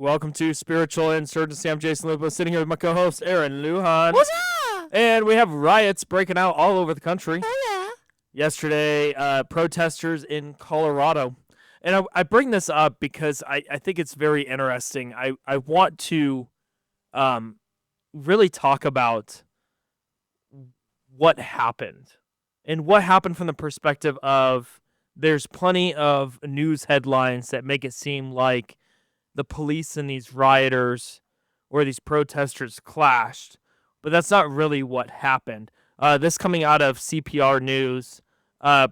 Welcome to Spiritual Insurgency. I'm Jason Lupo, sitting here with my co-host Aaron Lujan. What's up? And we have riots breaking out all over the country. Oh, Yesterday, protesters in Colorado. And I bring this up because I think it's very interesting. I want to really talk about what happened. And what happened from the perspective of there's plenty of news headlines that make it seem like the police and these rioters or these protesters clashed, but that's not really what happened. This coming out of CPR News,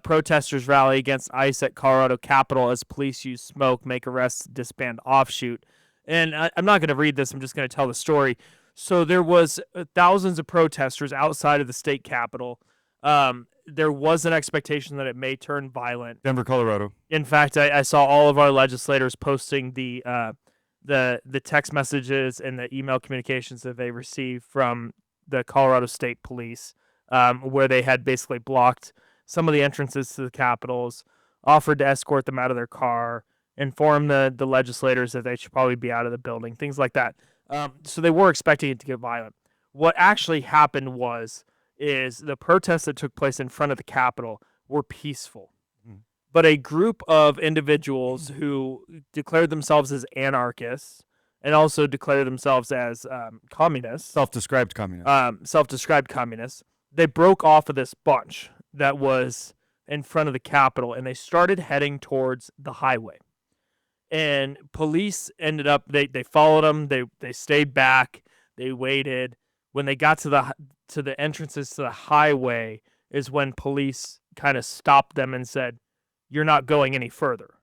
protesters rally against ICE at Colorado Capitol as police use smoke, make arrests, disband offshoot. And I'm not going to read this, I'm just going to tell the story. So there was thousands of protesters outside of the state capitol. There was an expectation that it may turn violent. Denver, Colorado. In fact, I saw all of our legislators posting the text messages and the email communications that they received from the Colorado State Police, where they had basically blocked some of the entrances to the capitals, offered to escort them out of their car, inform the legislators that they should probably be out of the building, things like that. So they were expecting it to get violent. What actually happened is the protests that took place in front of the Capitol were peaceful. But a group of individuals who declared themselves as anarchists and also declared themselves as communists, Self-described communist. they broke off of this bunch that was in front of the Capitol, and they started heading towards the highway. And police ended up, they followed them, they stayed back, they waited. When they got to the entrances to the highway is when police kind of stopped them and said, "You're not going any further."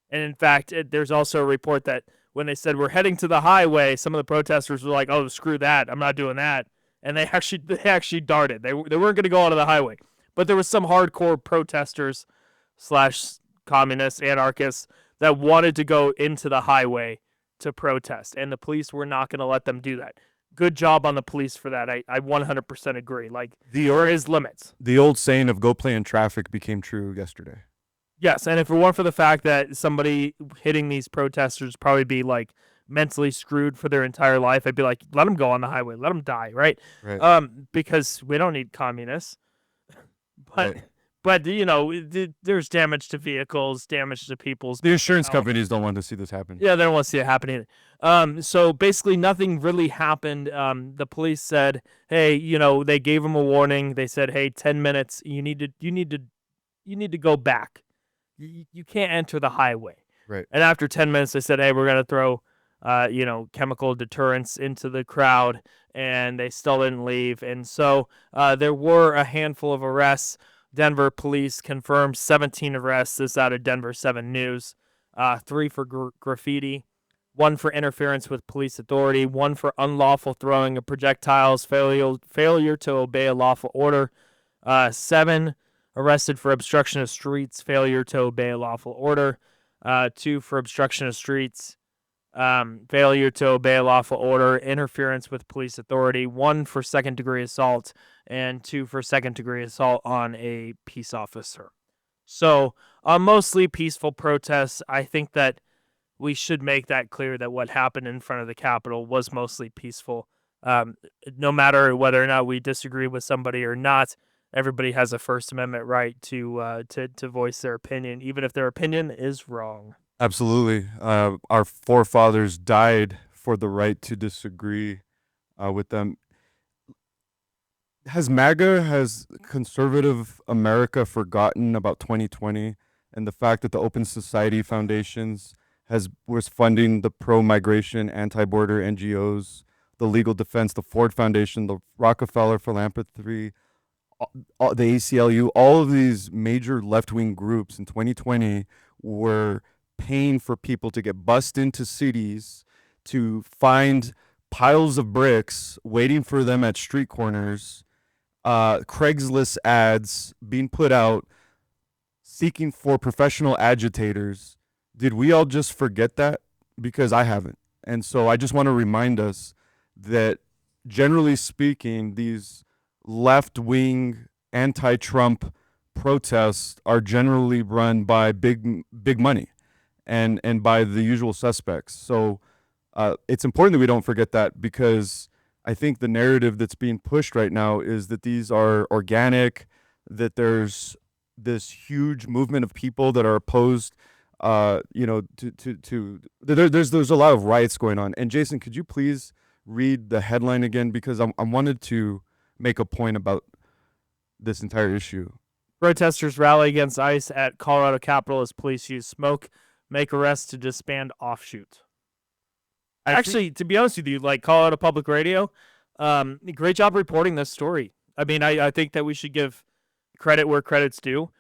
And in fact, there's also a report that when they said we're heading to the highway, some of the protesters were like, "Oh, screw that! I'm not doing that." And they actually darted. They weren't going to go onto the highway, but there was some hardcore protesters / communists, anarchists that wanted to go into the highway to protest, and the police were not going to let them do that. Good job on the police for that. I 100% agree. Like, there is limits. The old saying of "go play in traffic" became true yesterday. Yes, and if it weren't for the fact that somebody hitting these protesters probably be like mentally screwed for their entire life, I'd be like, let them go on the highway, let them die, right? Because we don't need communists. But you know, there's damage to vehicles, damage to people's. The insurance companies don't want to see this happen. Yeah, they don't want to see it happening. So basically, nothing really happened. The police said, "Hey, they gave them a warning. They said, hey, 10 minutes. You need to go back. You can't enter the highway." Right. And after 10 minutes, they said, "Hey, we're gonna throw, chemical deterrents into the crowd," and they still didn't leave. And so there were a handful of arrests. Denver police confirmed 17 arrests. This is out of Denver 7 News. 3 for graffiti, 1 for interference with police authority, 1 for unlawful throwing of projectiles, failure to obey a lawful order, 7 arrested for obstruction of streets, failure to obey a lawful order, 2 for obstruction of streets, failure to obey a lawful order, interference with police authority, 1 for second-degree assault, and 2 for second-degree assault on a peace officer. So, mostly peaceful protests. I think that we should make that clear that what happened in front of the Capitol was mostly peaceful. No matter whether or not we disagree with somebody or not, everybody has a First Amendment right to voice their opinion, even if their opinion is wrong. Absolutely. Our forefathers died for the right to disagree with them. Has conservative America forgotten about 2020 and the fact that the Open Society Foundations was funding the pro-migration, anti-border NGOs, the Legal Defense, the Ford Foundation, the Rockefeller Philanthropy, the ACLU, all of these major left-wing groups in 2020 were paying for people to get bussed into cities to find piles of bricks waiting for them at street corners, Craigslist ads being put out seeking for professional agitators. Did we all just forget that? Because I haven't. And so I just want to remind us that, generally speaking, these left-wing anti-Trump protests are generally run by big money and by the usual suspects. So It's important that we don't forget that, because I think the narrative that's being pushed right now is that these are organic, that there's this huge movement of people that are opposed, there's a lot of riots going on. And Jason, could you please read the headline again, because I wanted to make a point about this entire issue. Protesters rally against ICE at Colorado Capitol as police use smoke, make arrests to disband offshoot. Actually, to be honest with you, like Colorado Public Radio, great job reporting this story. I mean, I think that we should give credit where credit's due.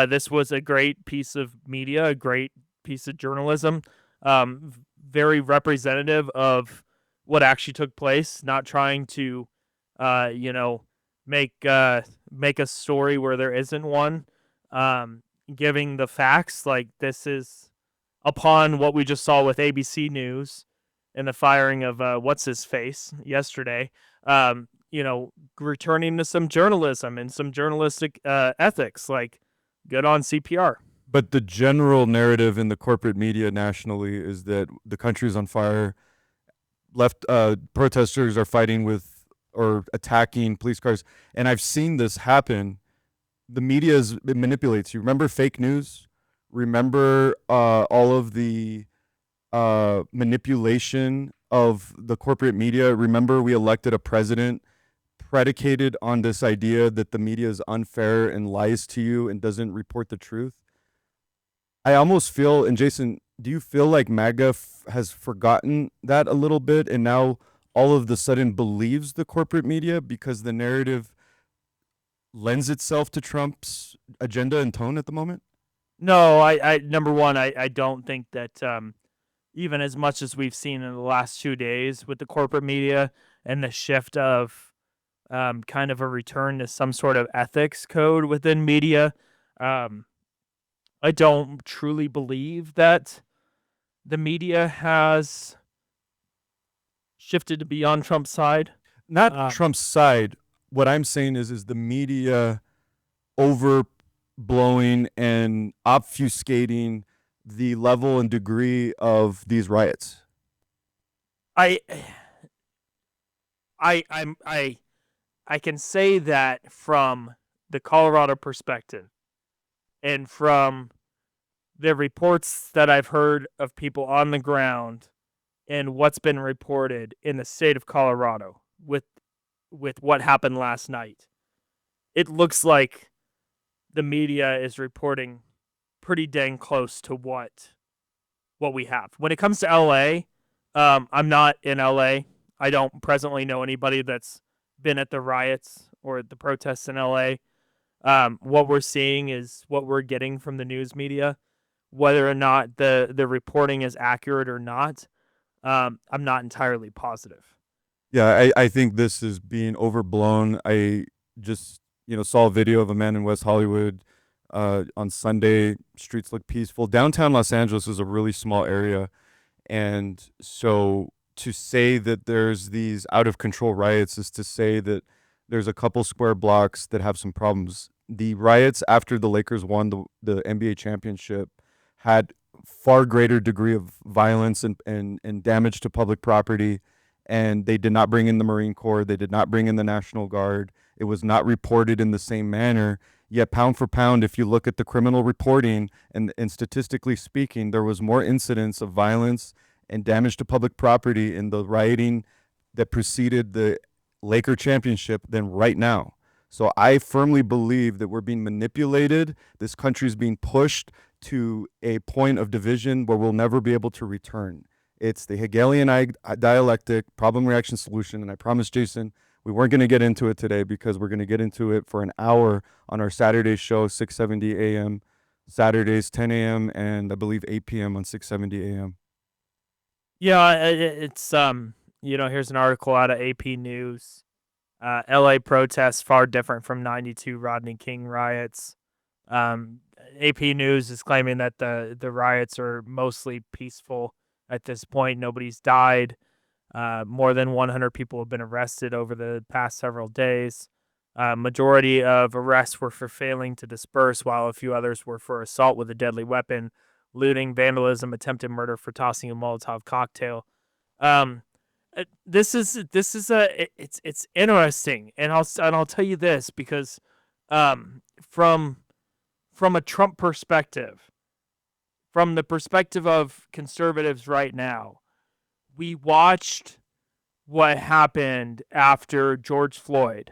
This was a great piece of media, a great piece of journalism, very representative of what actually took place, not trying to, make a story where there isn't one, giving the facts. Like, this is upon what we just saw with ABC News and the firing of what's his face yesterday. Returning to some journalism and some journalistic ethics. Like, good on CPR. But the general narrative in the corporate media nationally is that the country's on fire. Left protesters are fighting with or attacking police cars, and I've seen this happen. The media it manipulates you. Remember fake news? Remember all of the manipulation of the corporate media? Remember we elected a president predicated on this idea that the media is unfair and lies to you and doesn't report the truth? I almost feel, and Jason, do you feel like MAGA has forgotten that a little bit and now all of the sudden believes the corporate media because the narrative lends itself to Trump's agenda and tone at the moment? No, I number one, I don't think that even as much as we've seen in the last 2 days with the corporate media and the shift of kind of a return to some sort of ethics code within media, I don't truly believe that the media has shifted to be on Trump's side. Not Trump's side. What I'm saying is the media overblowing and obfuscating the level and degree of these riots. I can say that from the Colorado perspective and from the reports that I've heard of people on the ground and what's been reported in the state of Colorado with what happened last night. It looks like the media is reporting pretty dang close to what we have. When it comes to LA, I'm not in LA. I don't presently know anybody that's been at the riots or the protests in LA. What we're seeing is what we're getting from the news media. Whether or not the reporting is accurate or not, I'm not entirely positive. Yeah, I think this is being overblown. I just saw a video of a man in West Hollywood on Sunday. Streets look peaceful. Downtown Los Angeles is a really small area, and so to say that there's these out of control riots is to say that there's a couple square blocks that have some problems. The riots after the Lakers won the NBA championship had far greater degree of violence and damage to public property, and they did not bring in the Marine Corps. They did not bring in the National Guard. It was not reported in the same manner. Yet pound for pound, if you look at the criminal reporting and statistically speaking, there was more incidents of violence and damage to public property in the rioting that preceded the Laker championship than right now. So I firmly believe that we're being manipulated. This country is being pushed to a point of division where we'll never be able to return. It's the Hegelian dialectic, problem, reaction, solution. And I promised Jason we weren't going to get into it today because we're going to get into it for an hour on our Saturday show, 6:70 a.m., Saturdays, 10 a.m., and I believe 8 p.m. on 6:70 a.m. Yeah, it's here's an article out of AP News. LA protests far different from 92 Rodney King riots. AP News is claiming that the riots are mostly peaceful at this point. Nobody's died. More than 100 people have been arrested over the past several days. Majority of arrests were for failing to disperse, while a few others were for assault with a deadly weapon, looting, vandalism, attempted murder for tossing a Molotov cocktail. Um, it's interesting, and I'll tell you this because, from a Trump perspective, from the perspective of conservatives right now, we watched what happened after George Floyd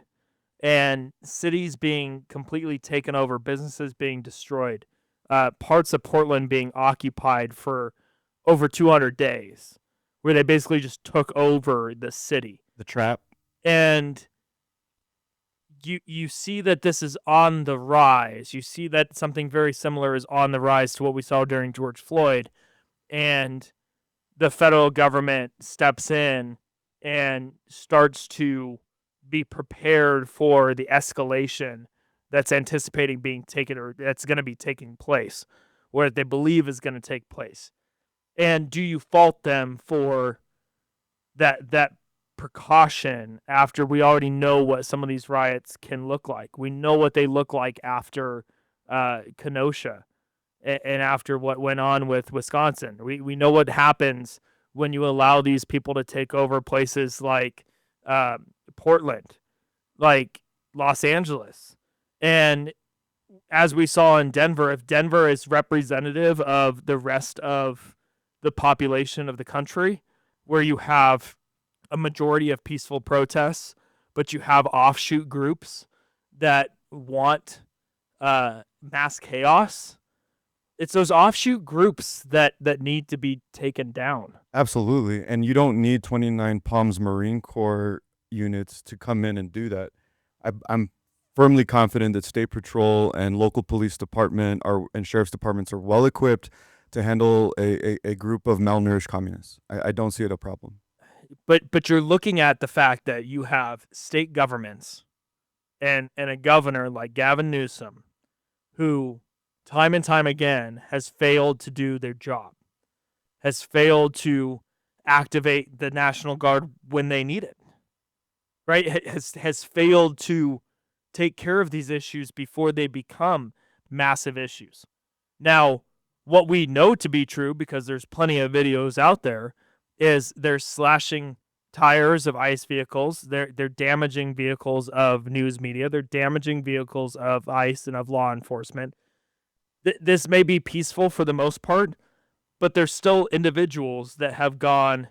and cities being completely taken over, businesses being destroyed, parts of Portland being occupied for over 200 days, where they basically just took over the city. The trap. And you see that this is on the rise. You see that something very similar is on the rise to what we saw during George Floyd, and the federal government steps in and starts to be prepared for the escalation that's anticipating being taken, or that's going to be taking place, or they believe is going to take place. And do you fault them for that precaution after we already know what some of these riots can look like? We know what they look like after Kenosha, and after what went on with Wisconsin. We know what happens when you allow these people to take over places like Portland, like Los Angeles. And as we saw in Denver, if Denver is representative of the rest of the population of the country, where you have a majority of peaceful protests, but you have offshoot groups that want mass chaos, it's those offshoot groups that need to be taken down. Absolutely. And you don't need 29 Palms Marine Corps units to come in and do that. I'm firmly confident that State Patrol and local police department and sheriff's departments are well equipped to handle a group of malnourished communists. I don't see it a problem. But you're looking at the fact that you have state governments and a governor like Gavin Newsom, who time and time again has failed to do their job, has failed to activate the National Guard when they need it, right? Has failed to take care of these issues before they become massive issues. Now, what we know to be true, because there's plenty of videos out there, is they're slashing tires of ICE vehicles. They're damaging vehicles of news media. They're damaging vehicles of ICE and of law enforcement. This may be peaceful for the most part, but there's still individuals that have gone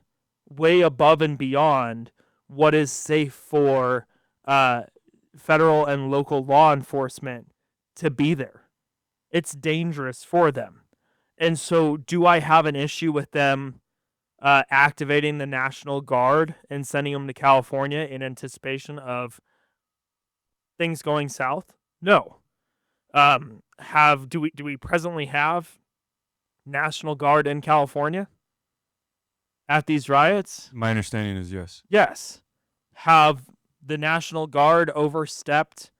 way above and beyond what is safe for federal and local law enforcement to be there. It's dangerous for them. And so, do I have an issue with them activating the National Guard and sending them to California in anticipation of things going south? No. Do we presently have National Guard in California at these riots? My understanding is yes. Yes. Have the National Guard overstepped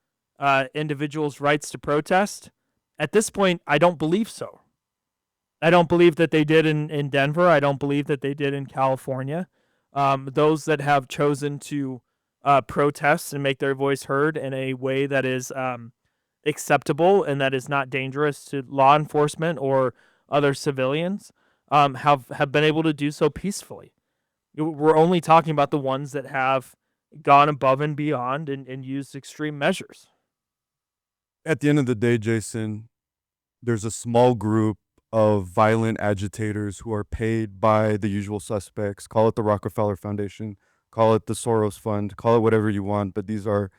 individuals' rights to protest? At this point, I don't believe so. I don't believe that they did in Denver. I don't believe that they did in California. Those that have chosen to protest and make their voice heard in a way that is acceptable and that is not dangerous to law enforcement or other civilians have been able to do so peacefully. We're only talking about the ones that have gone above and beyond and used extreme measures. At the end of the day, Jason, there's a small group of violent agitators who are paid by the usual suspects. Call it the Rockefeller Foundation, call it the Soros Fund, call it whatever you want, but these are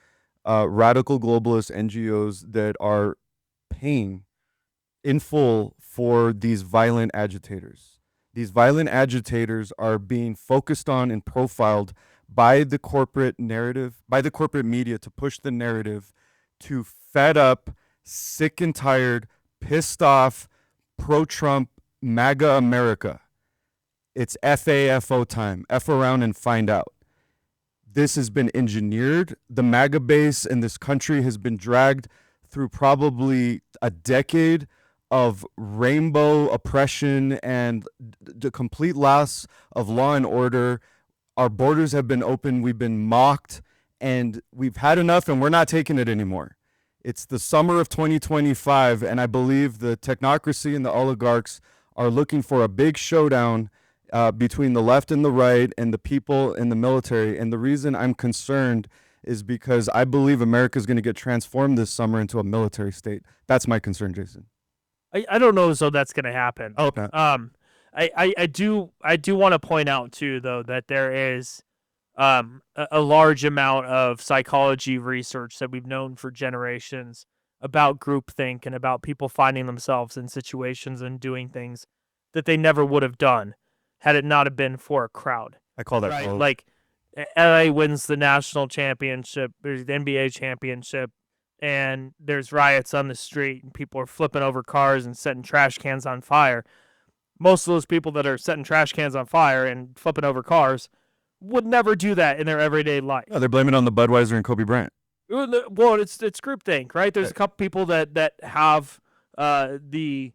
radical globalist NGOs that are paying in full for these violent agitators. These violent agitators are being focused on and profiled by the corporate narrative, by the corporate media, to push the narrative to fed up, sick and tired, pissed off, pro-Trump, MAGA America. It's FAFO time. F around and find out. This has been engineered. The MAGA base in this country has been dragged through probably a decade of rainbow oppression and the complete loss of law and order. Our borders have been open. We've been mocked, and we've had enough, and we're not taking it anymore. It's the summer of 2025, and I believe the technocracy and the oligarchs are looking for a big showdown between the left and the right and the people and the military. And the reason I'm concerned is because I believe America is going to get transformed this summer into a military state. That's my concern, Jason. I don't know as though that's going to happen. Oh, I do want to point out too, though, that there is a large amount of psychology research that we've known for generations about groupthink and about people finding themselves in situations and doing things that they never would have done had it not have been for a crowd. I call that Right? code. Like LA wins the national championship, there's the NBA championship, and there's riots on the street and people are flipping over cars and setting trash cans on fire. Most of those people that are setting trash cans on fire and flipping over cars would never do that in their everyday life. No, they're blaming it on the Budweiser and Kobe Bryant. Well, it's groupthink, right? There's a couple people that have the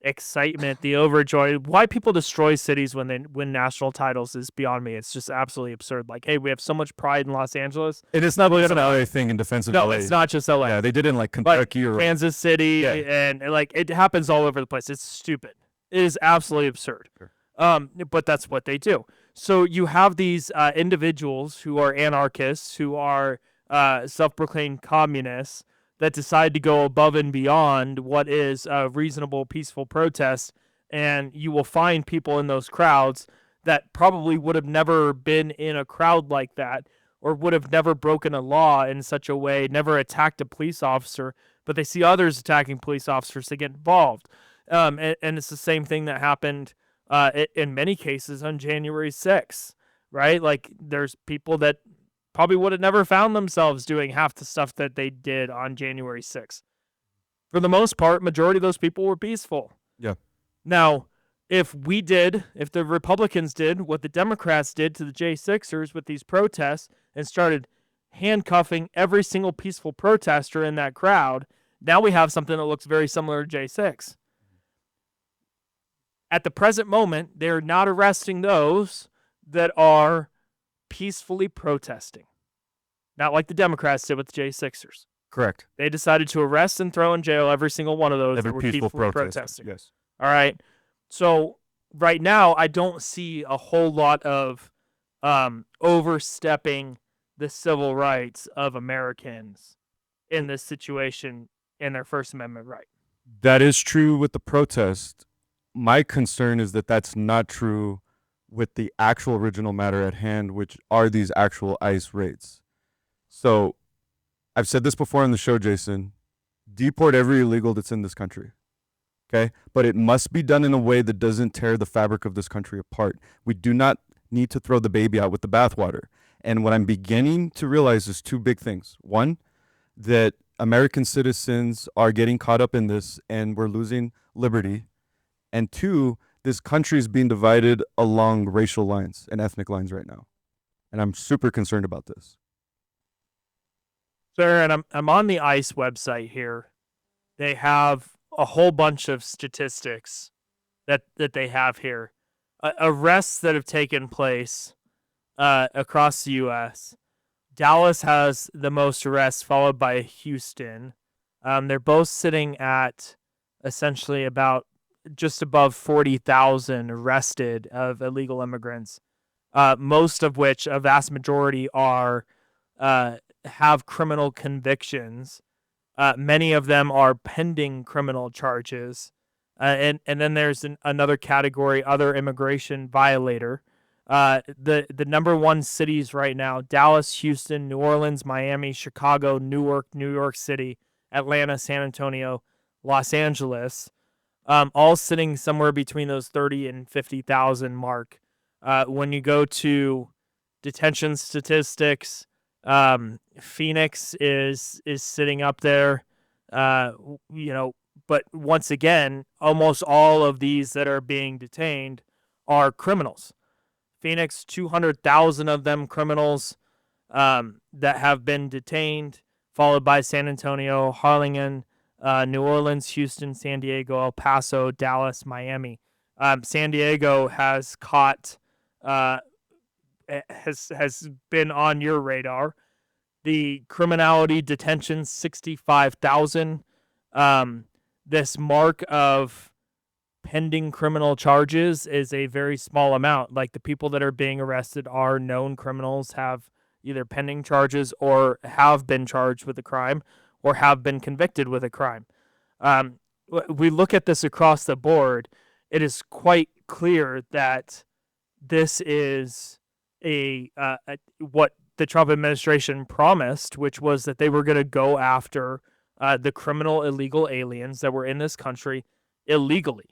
excitement, the overjoy. Why people destroy cities when they win national titles is beyond me. It's just absolutely absurd. Like, hey, we have so much pride in Los Angeles. And it's not just an LA thing in defense of LA. No, it's not just LA. Yeah, they did it in like Kentucky or Kansas City, and like it happens all over the place. It's stupid. It is absolutely absurd. Sure. But that's what they do. So you have these individuals who are anarchists, who are self-proclaimed communists, that decide to go above and beyond what is a reasonable, peaceful protest, and you will find people in those crowds that probably would have never been in a crowd like that, or would have never broken a law in such a way, never attacked a police officer, but they see others attacking police officers, they get involved. And it's the same thing that happened in many cases on January 6th, right? Like, there's people that probably would have never found themselves doing half the stuff that they did on January 6th. For the most part, majority of those people were peaceful. Yeah. Now, if the Republicans did what the Democrats did to the J6ers with these protests and started handcuffing every single peaceful protester in that crowd, now we have something that looks very similar to J6. At the present moment, they're not arresting those that are peacefully protesting. Not like the Democrats did with the J6ers. Correct. They decided to arrest and throw in jail every single one of those that were peacefully protesting. Yes. All right. So right now, I don't see a whole lot of overstepping the civil rights of Americans in this situation in their First Amendment right. That is true with the protest. My concern is that that's not true with the actual original matter at hand, which are these actual ICE raids. So I've said this before on the show, Jason, deport every illegal that's in this country. Okay? But it must be done in a way that doesn't tear the fabric of this country apart. We do not need to throw the baby out with the bathwater. And what I'm beginning to realize is two big things. One, that American citizens are getting caught up in this and we're losing liberty. And two, this country is being divided along racial lines and ethnic lines right now. And I'm super concerned about this. Sir, and I'm on the ICE website here. They have a whole bunch of statistics that they have here. Arrests that have taken place across the U.S. Dallas has the most arrests, followed by Houston. They're both sitting at essentially about just above 40,000 arrested of illegal immigrants, most of which, a vast majority, are have criminal convictions. Many of them are pending criminal charges. And then there's another category, other immigration violator. The number one cities right now, Dallas, Houston, New Orleans, Miami, Chicago, Newark, New York City, Atlanta, San Antonio, Los Angeles, all sitting somewhere between those 30 and 50,000 mark. When you go to detention statistics, Phoenix is sitting up there, but once again, almost all of these that are being detained are criminals. Phoenix, 200,000 of them criminals that have been detained, followed by San Antonio, Harlingen, New Orleans, Houston, San Diego, El Paso, Dallas, Miami. San Diego has caught, has been on your radar. The criminality detention, 65,000. This mark of pending criminal charges is a very small amount. Like, the people that are being arrested are known criminals, have either pending charges or have been charged with a crime or have been convicted with a crime. We look at this across the board. It is quite clear that this is what the Trump administration promised, which was that they were going to go after the criminal illegal aliens that were in this country illegally.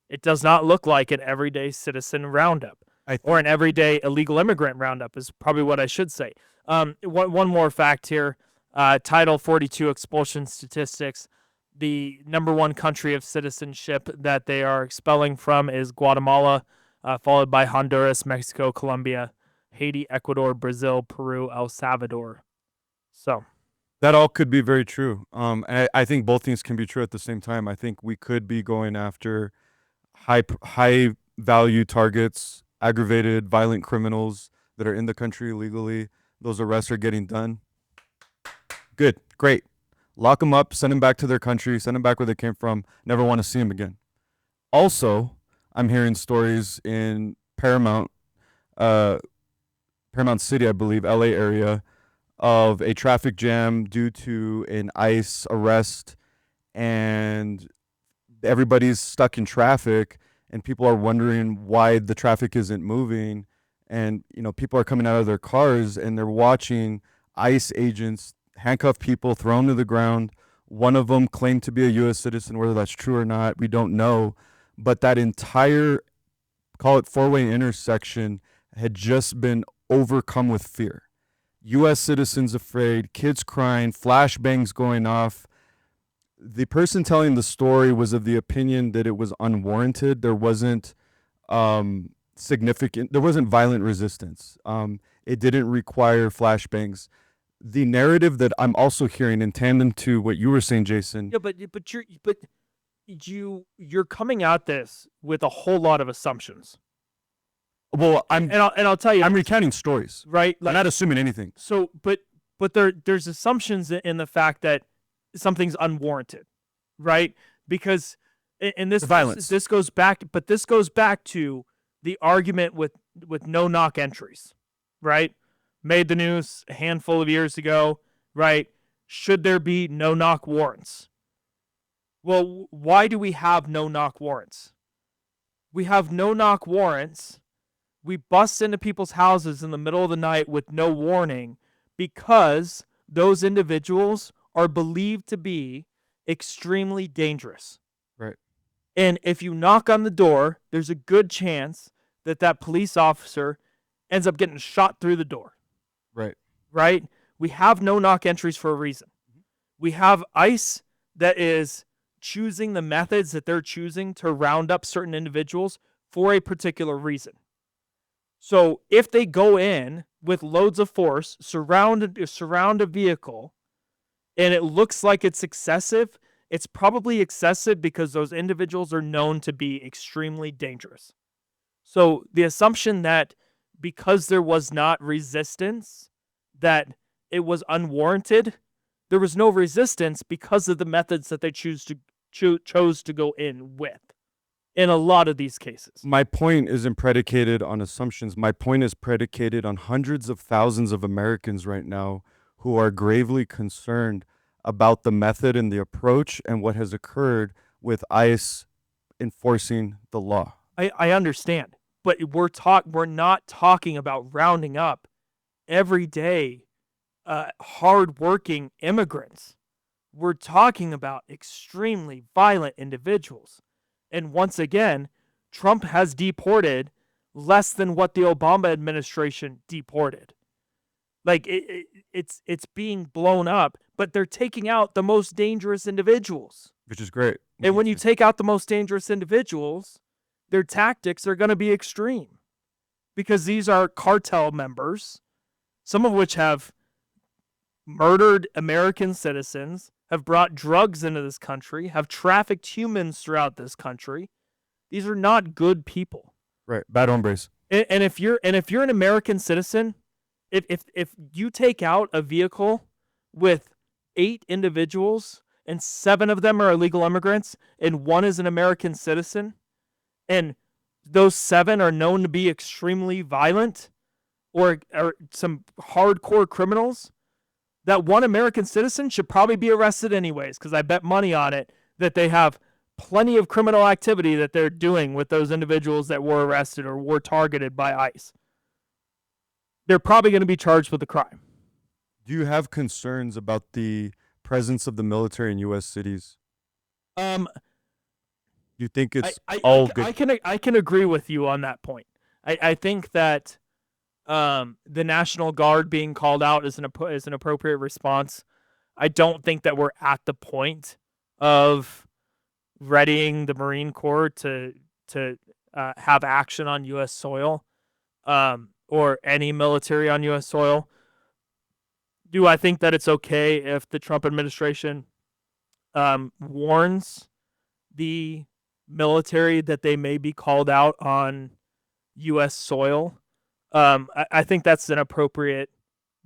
It does not look like an everyday citizen roundup, or an everyday illegal immigrant roundup is probably what I should say. One more fact here. Title 42 expulsion statistics. The number one country of citizenship that they are expelling from is Guatemala, followed by Honduras, Mexico, Colombia, Haiti, Ecuador, Brazil, Peru, El Salvador. So that all could be very true. And I think both things can be true at the same time. I think we could be going after high value targets, aggravated violent criminals that are in the country illegally. Those arrests are getting done. Good, great. Lock them up, send them back to their country, send them back where they came from. Never want to see them again. Also, I'm hearing stories in Paramount City, I believe, LA area, of a traffic jam due to an ICE arrest, and everybody's stuck in traffic, and people are wondering why the traffic isn't moving. And, people are coming out of their cars and they're watching ICE agents handcuff people, throw them to the ground. One of them claimed to be a U.S. citizen. Whether that's true or not, we don't know. But that entire, call it four-way intersection, had just been overcome with fear. U.S. citizens afraid, kids crying, flashbangs going off. The person telling the story was of the opinion that it was unwarranted. There wasn't there wasn't violent resistance. It didn't require flashbangs. The narrative that I'm also hearing in tandem to what you were saying, Jason. Yeah, but you're coming at this with a whole lot of assumptions. Well, I'll tell you, I'm recounting stories, right? I'm not assuming anything. So, but there's assumptions in the fact that something's unwarranted, right? Because in this violence, this goes back to the argument with no knock entries, right? Made the news a handful of years ago, right? Should there be no knock warrants? Well, why do we have no knock warrants? We have no knock warrants. We bust into people's houses in the middle of the night with no warning because those individuals are believed to be extremely dangerous. Right. And if you knock on the door, there's a good chance that police officer ends up getting shot through the door. Right. Right? We have no knock entries for a reason. We have ICE that is choosing the methods that they're choosing to round up certain individuals for a particular reason. So if they go in with loads of force, surround a vehicle, and it looks like it's excessive, it's probably excessive because those individuals are known to be extremely dangerous. So the assumption that because there was not resistance, that it was unwarranted, there was no resistance because of the methods that they chose to go in with. In a lot of these cases. My point isn't predicated on assumptions. My point is predicated on hundreds of thousands of Americans right now who are gravely concerned about the method and the approach and what has occurred with ICE enforcing the law. I understand, but we're not talking about rounding up everyday, hardworking immigrants. We're talking about extremely violent individuals. And once again, Trump has deported less than what the Obama administration deported. Like, it's being blown up, but they're taking out the most dangerous individuals. Which is great. And when you take out the most dangerous individuals, their tactics are going to be extreme. Because these are cartel members, some of which have murdered American citizens, have brought drugs into this country, have trafficked humans throughout this country. These are not good people. Right. Bad hombres. And if you're an American citizen, if you take out a vehicle with 8 individuals and 7 of them are illegal immigrants and 1 is an American citizen, and those 7 are known to be extremely violent or some hardcore criminals, that one American citizen should probably be arrested anyways, because I bet money on it that they have plenty of criminal activity that they're doing with those individuals that were arrested or were targeted by ICE. They're probably going to be charged with a crime. Do you have concerns about the presence of the military in U.S. cities? You think it's all good? I can agree with you on that point. I think that the National Guard being called out is an appropriate response. I don't think that we're at the point of readying the Marine Corps to have action on U.S. soil, or any military on U.S. soil. Do I think that it's okay if the Trump administration warns the military that they may be called out on U.S. soil? I think that's an appropriate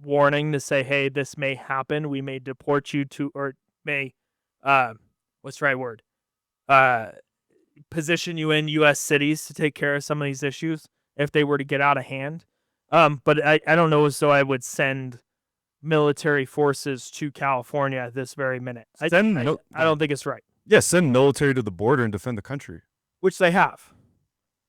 warning to say, hey, this may happen. We may deport you to, or may, what's the right word? Position you in U.S. cities to take care of some of these issues if they were to get out of hand. But I don't know as though I would send military forces to California at this very minute. I don't think it's right. Yeah, send military to the border and defend the country. Which they have.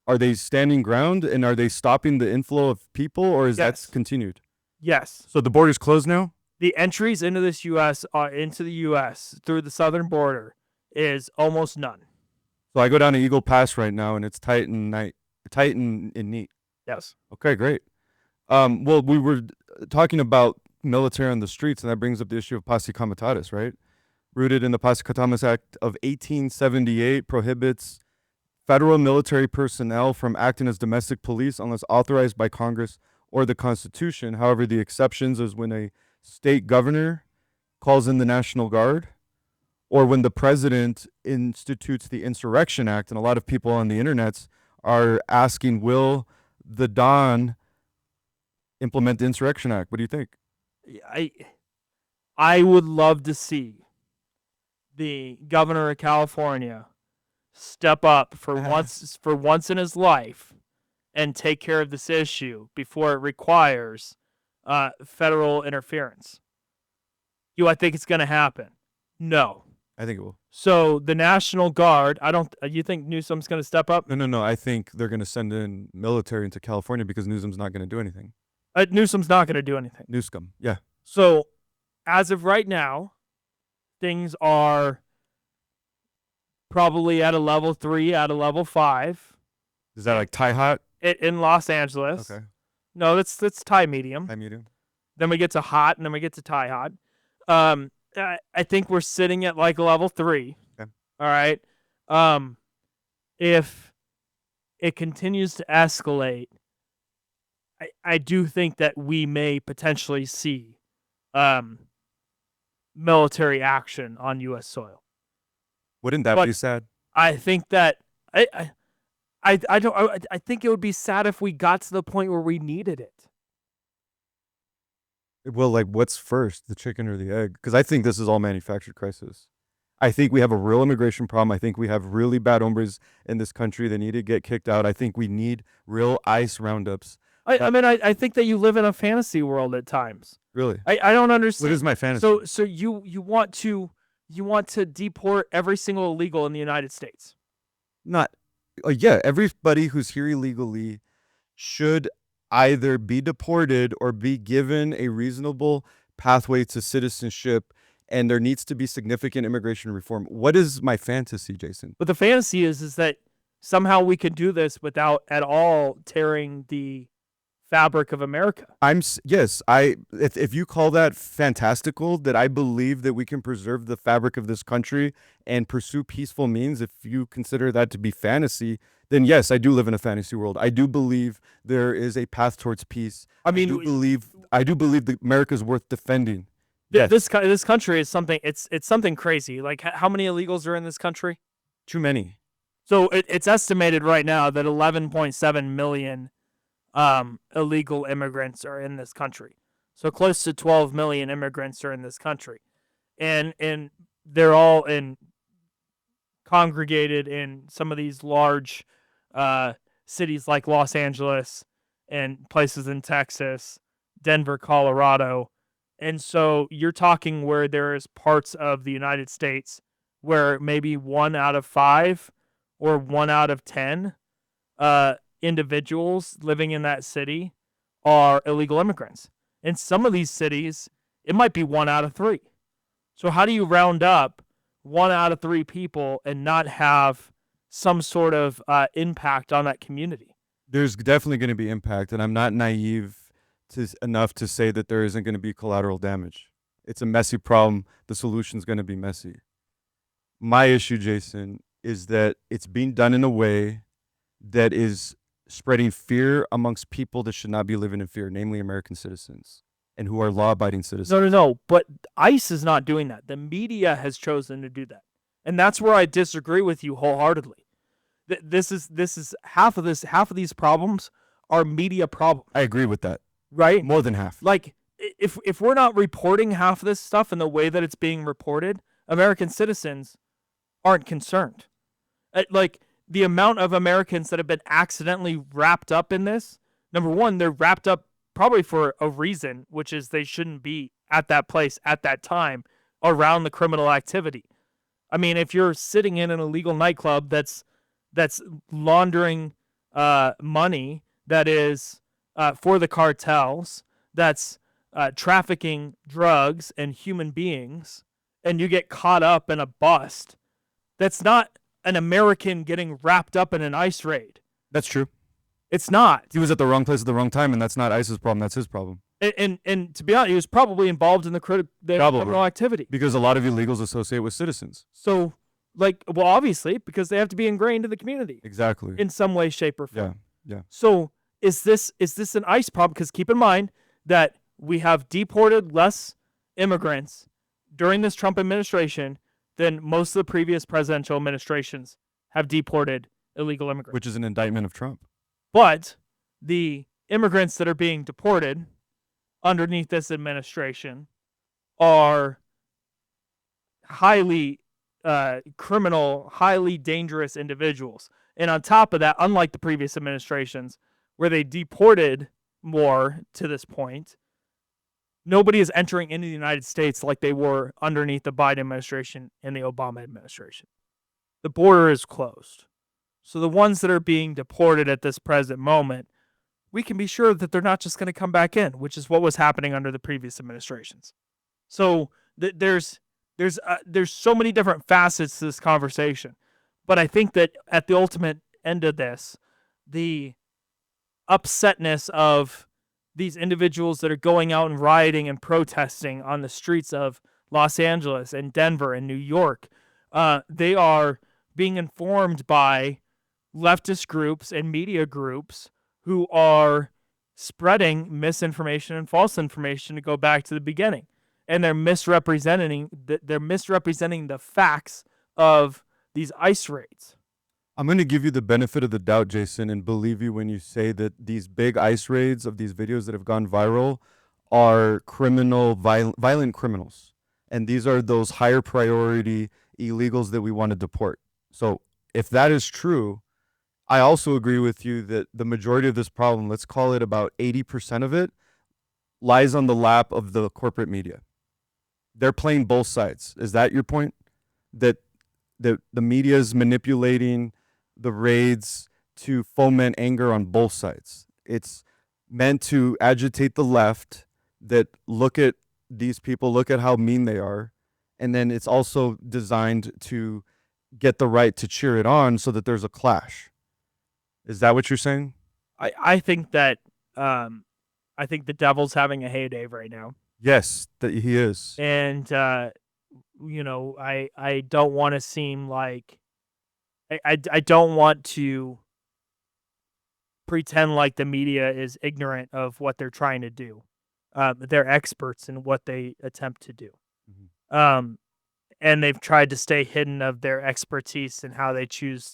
Are they standing ground, and are they stopping the inflow of people, or is Yes. that continued? Yes. So the border's closed now? The entries into the U.S. through the southern border is almost none. So I go down to Eagle Pass right now, and it's tight and neat. Yes. Okay, great. Well, we were talking about military on the streets, and that brings up the issue of Posse Comitatus, right? Rooted in the Posse Comitatus Act of 1878, prohibits federal military personnel from acting as domestic police unless authorized by Congress or the Constitution. However, the exceptions is when a state governor calls in the National Guard, or when the president institutes the Insurrection Act. And a lot of people on the internet are asking, will the Don implement the Insurrection Act? What do you think? I would love to see the governor of California step up for once in his life and take care of this issue before it requires federal interference. Do I think it's going to happen? No. I think it will. So the National Guard, you think Newsom's going to step up? No. I think they're going to send in military into California because Newsom's not going to do anything. Newsom's not going to do anything. Newsom, yeah. So as of right now, things are probably at a level 3, at a level 5. Is that like tie hot? In Los Angeles. Okay. No, that's tie medium. Tie medium. Then we get to hot, and then we get to tie hot. I think we're sitting at like level 3. Okay. All right. If it continues to escalate, I do think that we may potentially see military action on U.S. soil. Wouldn't that be sad? I think that I think it would be sad if we got to the point where we needed it. Well, like, what's first, the chicken or the egg? Because I think this is all manufactured crisis. I think we have a real immigration problem. I think we have really bad hombres in this country that need to get kicked out. I think we need real ICE roundups. I think that you live in a fantasy world at times. Really? I don't understand. What is my fantasy? So you want to deport every single illegal in the United States? Not. Yeah, everybody who's here illegally should either be deported or be given a reasonable pathway to citizenship, and there needs to be significant immigration reform. What is my fantasy, Jason? But the fantasy is that somehow we could do this without at all tearing the fabric of America. If you call that fantastical, that I believe that we can preserve the fabric of this country and pursue peaceful means, if you consider that to be fantasy, then yes, I do live in a fantasy world. I do believe there is a path towards peace. I do believe that America is worth defending. This country is something. It's something crazy. Like, how many illegals are in this country? Too many. So it's estimated right now that 11.7 million illegal immigrants are in this country. So close to 12 million immigrants are in this country, and they're all congregated in some of these large cities like Los Angeles and places in Texas, Denver, Colorado. And so you're talking where there's parts of the United States where maybe 1 out of 5 or 1 out of 10 individuals living in that city are illegal immigrants. In some of these cities, it might be 1 out of 3. So how do you round up 1 out of 3 people and not have some sort of impact on that community? There's definitely going to be impact, and I'm not naive enough to say that there isn't going to be collateral damage. It's a messy problem. The solution's going to be messy. My issue, Jason, is that it's being done in a way that is spreading fear amongst people that should not be living in fear, namely American citizens and who are law-abiding citizens. No. But ICE is not doing that. The media has chosen to do that, and that's where I disagree with you wholeheartedly. This is half of this. Half of these problems are media problems. I agree with that. Right? More than half. Like, if we're not reporting half of this stuff in the way that it's being reported, American citizens aren't concerned. Like, the amount of Americans that have been accidentally wrapped up in this, number one, they're wrapped up probably for a reason, which is they shouldn't be at that place at that time around the criminal activity. I mean, if you're sitting in an illegal nightclub that's laundering money that is for the cartels, that's trafficking drugs and human beings, and you get caught up in a bust, that's not an American getting wrapped up in an ICE raid. That's true. It's not. He was at the wrong place at the wrong time, and that's not ICE's problem. That's his problem. And to be honest, he was probably involved in the criminal activity. Because a lot of illegals associate with citizens. So, like, well, obviously, because they have to be ingrained in the community. Exactly. In some way, shape, or form. Yeah. So, is this an ICE problem? Because keep in mind that we have deported less immigrants during this Trump administration than most of the previous presidential administrations have deported illegal immigrants. Which is an indictment of Trump. But the immigrants that are being deported underneath this administration are highly criminal, highly dangerous individuals. And on top of that, unlike the previous administrations where they deported more to this point, nobody is entering into the United States like they were underneath the Biden administration and the Obama administration. The border is closed. So the ones that are being deported at this present moment, we can be sure that they're not just going to come back in, which is what was happening under the previous administrations. So there's so many different facets to this conversation. But I think that at the ultimate end of this, the upsetness of these individuals that are going out and rioting and protesting on the streets of Los Angeles and Denver and New York, they are being informed by leftist groups and media groups who are spreading misinformation and false information to go back to the beginning. And they're misrepresenting the facts of these ICE raids. I'm going to give you the benefit of the doubt, Jason, and believe you when you say that these big ICE raids of these videos that have gone viral are violent criminals. And these are those higher priority illegals that we want to deport. So if that is true, I also agree with you that the majority of this problem, let's call it about 80% of it, lies on the lap of the corporate media. They're playing both sides. Is that your point? That the media is manipulating the raids to foment anger on both sides. It's meant to agitate the left, that look at these people, look at how mean they are. And then it's also designed to get the right to cheer it on so that there's a clash. Is that what you're saying? I think that I think the devil's having a heyday right now. Yes, that he is. And I don't want to seem like I don't want to pretend like the media is ignorant of what they're trying to do. They're experts in what they attempt to do. Mm-hmm. And they've tried to stay hidden of their expertise and how they choose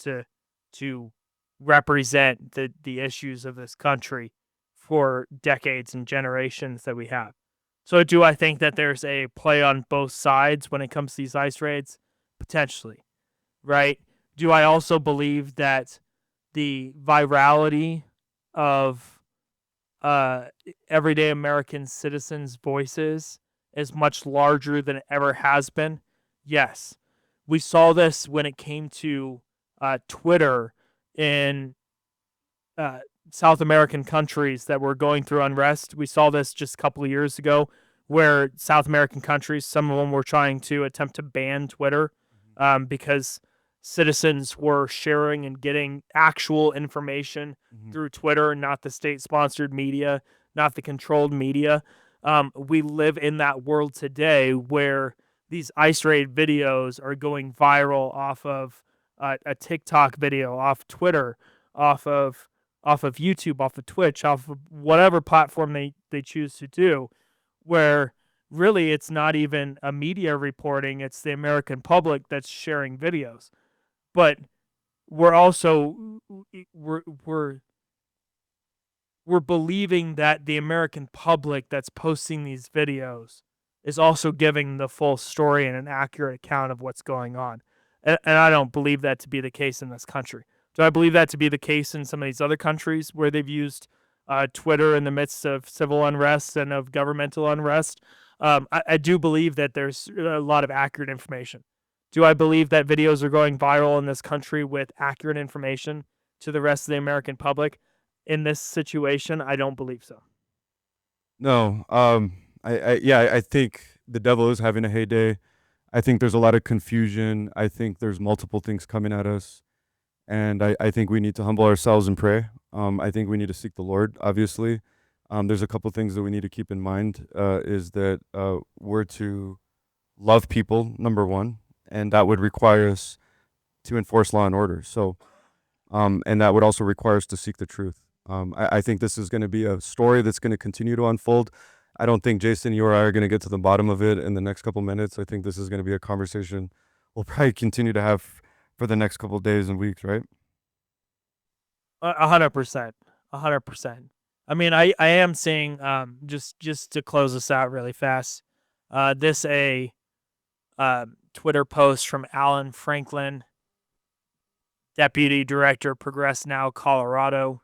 to represent the issues of this country for decades and generations that we have. So do I think that there's a play on both sides when it comes to these ICE raids? Potentially, right? Do I also believe that the virality of everyday American citizens' voices is much larger than it ever has been. Yes, we saw this when it came to Twitter in South American countries that were going through unrest. We saw this just a couple of years ago where South American countries, some of them were trying to attempt to ban Twitter because citizens were sharing and getting actual information through Twitter, not the state-sponsored media, not the controlled media. We live in that world today where these ICE raid videos are going viral off of a TikTok video, off Twitter, off of YouTube, off of Twitch, off of whatever platform they choose to do, where really it's not even a media reporting, it's the American public that's sharing videos. But we're also we're believing that the American public that's posting these videos is also giving the full story and an accurate account of what's going on. And I don't believe that to be the case in this country. Do I believe that to be the case in some of these other countries where they've used Twitter in the midst of civil unrest and of governmental unrest? I do believe that there's a lot of accurate information. Do I believe that videos are going viral in this country with accurate information to the rest of the American public? In this situation, I don't believe so. No, I think the devil is having a heyday. I think there's a lot of confusion. I think there's multiple things coming at us. And I think we need to humble ourselves and pray. I think we need to seek the Lord, obviously. There's a couple things that we need to keep in mind is that we're to love people, number one, and that would require us to enforce law and order. So, and that would also require us to seek the truth. I think this is going to be a story that's going to continue to unfold. I don't think Jason, you or I are going to get to the bottom of it in the next couple minutes. I think this is going to be a conversation we'll probably continue to have for the next couple of days and weeks, right? 100%. 100%. I mean, I am seeing, just to close this out really fast, this Twitter post from Alan Franklin, Deputy Director, Progress Now, Colorado.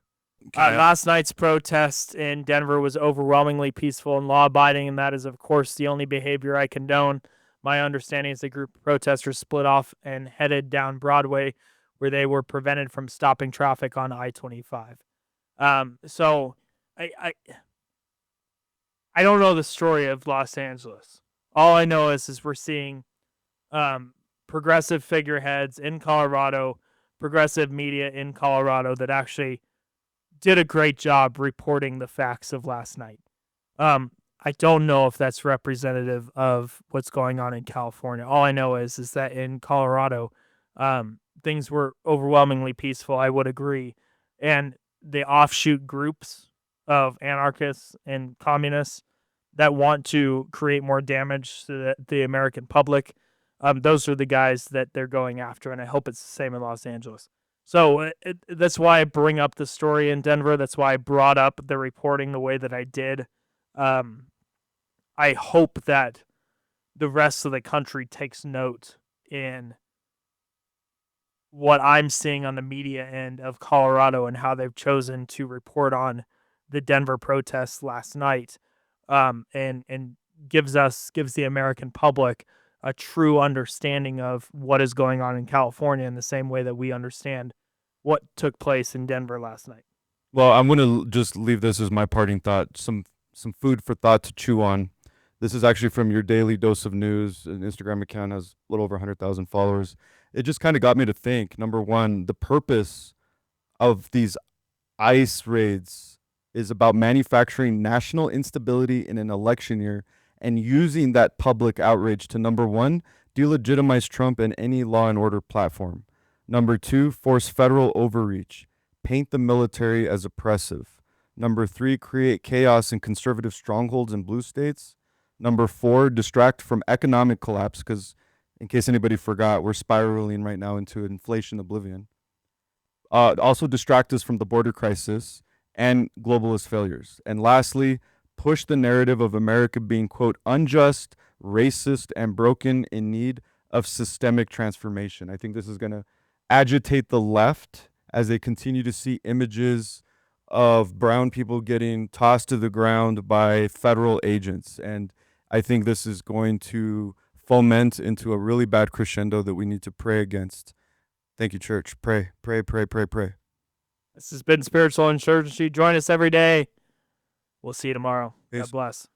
Last night's protest in Denver was overwhelmingly peaceful and law-abiding, and that is, of course, the only behavior I condone. My understanding is the group of protesters split off and headed down Broadway, where they were prevented from stopping traffic on I-25. So I don't know the story of Los Angeles. All I know is we're seeing progressive figureheads in Colorado, progressive media in Colorado that actually did a great job reporting the facts of last night. I don't know if that's representative of what's going on in California. All I know is that in Colorado, things were overwhelmingly peaceful. I would agree. And the offshoot groups of anarchists and communists that want to create more damage to the American public, those are the guys that they're going after. And I hope it's the same in Los Angeles. So that's why I bring up the story in Denver. That's why I brought up the reporting the way that I did. I hope that the rest of the country takes note in what I'm seeing on the media end of Colorado and how they've chosen to report on the Denver protests last night, and gives the American public a true understanding of what is going on in California in the same way that we understand what took place in Denver last night. Well, I'm going to just leave this as my parting thought, some food for thought to chew on. This is actually from your Daily Dose of News. An Instagram account has a little over 100,000 followers. It just kind of got me to think, number one, the purpose of these ICE raids is about manufacturing national instability in an election year and using that public outrage to, number one, delegitimize Trump and any law and order platform. Number two, force federal overreach, paint the military as oppressive. Number three, create chaos in conservative strongholds in blue states. Number four, distract from economic collapse, because in case anybody forgot, we're spiraling right now into inflation oblivion. Also distract us from the border crisis and globalist failures. And lastly, push the narrative of America being, quote, unjust, racist, and broken, in need of systemic transformation. I think this is going to agitate the left as they continue to see images of brown people getting tossed to the ground by federal agents. And I think this is going to foment into a really bad crescendo that we need to pray against. Thank you, church. Pray, pray, pray, pray, pray. This has been Spiritual Insurgency. Join us every day. We'll see you tomorrow. Peace. God bless.